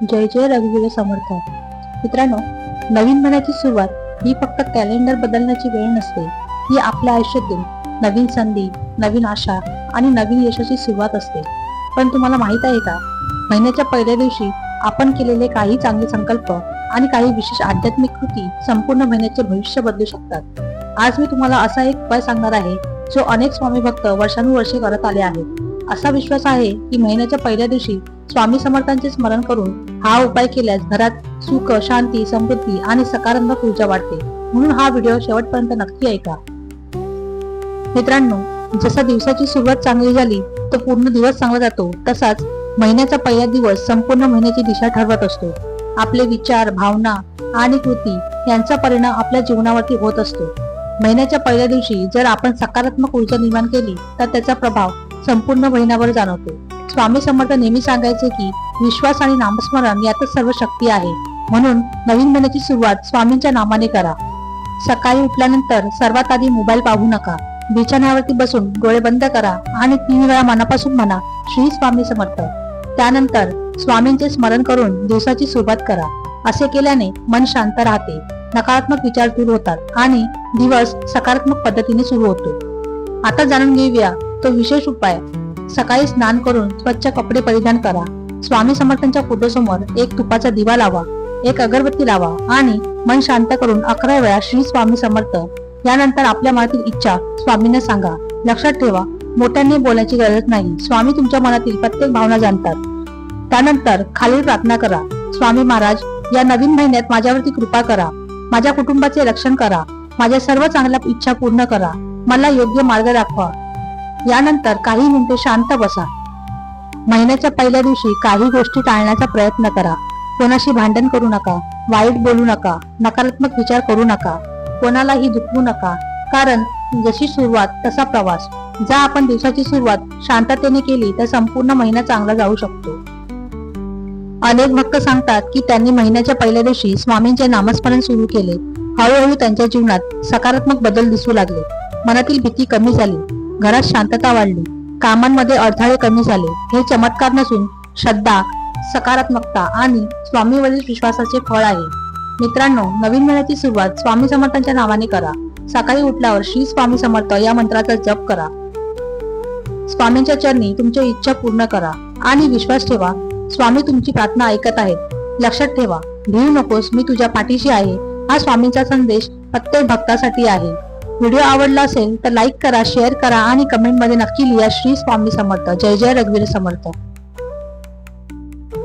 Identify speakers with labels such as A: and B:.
A: जय जय रघुवीर समर्थ. मित्रांनो, नवीन महिन्याची सुरुवात ही फक्त कॅलेंडर बदलण्याची वेळ नसते. ही आपल्या आयुष्यातील नवीन संधी, नवीन आशा आणि नवीन यशाची सुरुवात असते. पण तुम्हाला माहित आहे का, महिन्याच्या पहिल्या दिवशी आपण केलेले काही चांगले संकल्प आणि काही विशेष आध्यात्मिक कृती संपूर्ण महिन्याचे भविष्य बदलू शकतात. आज मी तुम्हाला असा एक उपाय सांगणार आहे जो अनेक स्वामी भक्त वर्षानुवर्षे करत आले आहेत. असा विश्वास आहे की महिन्याच्या पहिल्या दिवशी स्वामी समर्थांचे स्मरण करून हा उपाय केल्यास घरात सुख, शांती, समृद्धी आणि सकारात्मक ऊर्जा वाढते. म्हणून हा व्हिडिओ शेवटपर्यंत नक्की ऐका. मित्रांनो, जसा दिवसाची सुरुवात चांगली झाली तो पूर्ण दिवस चांगला जातो, तसाच महिन्याचा पहिला दिवस संपूर्ण महिन्याची दिशा ठरवत असतो. आपले विचार, भावना आणि कृती यांचा परिणाम आपल्या जीवनावरती होत असतो. महिन्याच्या पहिल्या दिवशी जर आपण सकारात्मक ऊर्जा निर्माण केली तर त्याचा प्रभाव संपूर्ण महिन्याभर जाणवतो. स्वामी समर्थ नेहमी सांगायचे की विश्वास आणि नामस्मरण यातच सर्व शक्ती आहे. म्हणून नवीन महिन्याची सुरुवात स्वामींच्या नामाने करा. सकाळी उठल्यानंतर सर्वात आधी मोबाईल पाहू नका. बिछाण्यावरती बसून डोळे बंद करा आणि 3 वेळा मनापासून म्हणा, श्री स्वामी समर्थ. त्यानंतर स्वामींचे स्मरण करून दिवसाची सुरुवात करा. असे केल्याने मन शांत राहते, नकारात्मक विचार दूर होतात आणि दिवस सकारात्मक पद्धतीने सुरू होतो. आता जाणून घेऊया तो विशेष उपाय. सकाळी स्नान करून स्वच्छ कपडे परिधान करा. स्वामी समर्थांच्या फोटोसमोर एक तुपाचा दिवा लावा, एक अगरबत्ती लावा आणि मन शांत करून 11 वेळा श्री स्वामी समर्थ. यानंतर आपल्या मनातील इच्छा स्वामींना सांगा. लक्षात ठेवा, मोठ्यांनी बोलायची गरज नाही. स्वामी तुमच्या मनातील प्रत्येक भावना जाणतात. त्यानंतर खालील प्रार्थना करा. स्वामी महाराज, या नवीन महिन्यात माझ्यावरती कृपा करा. माझ्या कुटुंबाचे रक्षण करा. माझ्या सर्व चांगल्या इच्छा पूर्ण करा. मला योग्य मार्ग दाखवा. यानंतर काही मिनिटे शांत बसा. महिन्याच्या पहिल्या दिवशी काही गोष्टी टाळण्याचा प्रयत्न करा. कोणाशी भांडण करू नका, वाईट बोलू नका, नकारात्मक विचार करू नका, कोणालाही दुखवू नका. कारण जशी सुरुवात तसा प्रवास. जर आपण दिवसाची सुरुवात शांततेने केली तर संपूर्ण महिना चांगला जाऊ शकतो. अनेक भक्त सांगतात की त्यांनी महिन्याच्या पहिल्या दिवशी स्वामींचे नामस्मरण सुरू केले. हळूहळू त्यांच्या जीवनात सकारात्मक बदल दिसू लागले. मनातील भीती कमी झाली, घरात शांतता वाढली, कामांमध्ये अडथळे कमी झाले. हे चमत्कार नसून श्रद्धा, सकारात्मकता आणि स्वामीवरील विश्वासाचे फळ आहे. मित्रांनो, नवीन महिन्याची सुरुवात स्वामी समर्थांच्या नावाने करा. सकाळी उठल्यावर श्री स्वामी समर्थ या मंत्राचा जप करा. स्वामींच्या चरणी तुमच्या इच्छा पूर्ण करा आणि विश्वास ठेवा, स्वामी तुमची प्रार्थना ऐकत आहेत. लक्षात ठेवा, भिवू नकोस, मी तुझ्या पाठीशी आहे. हा स्वामींचा संदेश प्रत्येक भक्तासाठी आहे. व्हिडिओ आवडला असेल तर लाईक करा, शेअर करा आणि कमेंट मध्ये नक्की लिहा, श्री स्वामी समर्थ. जय जय रघुवीर समर्थ.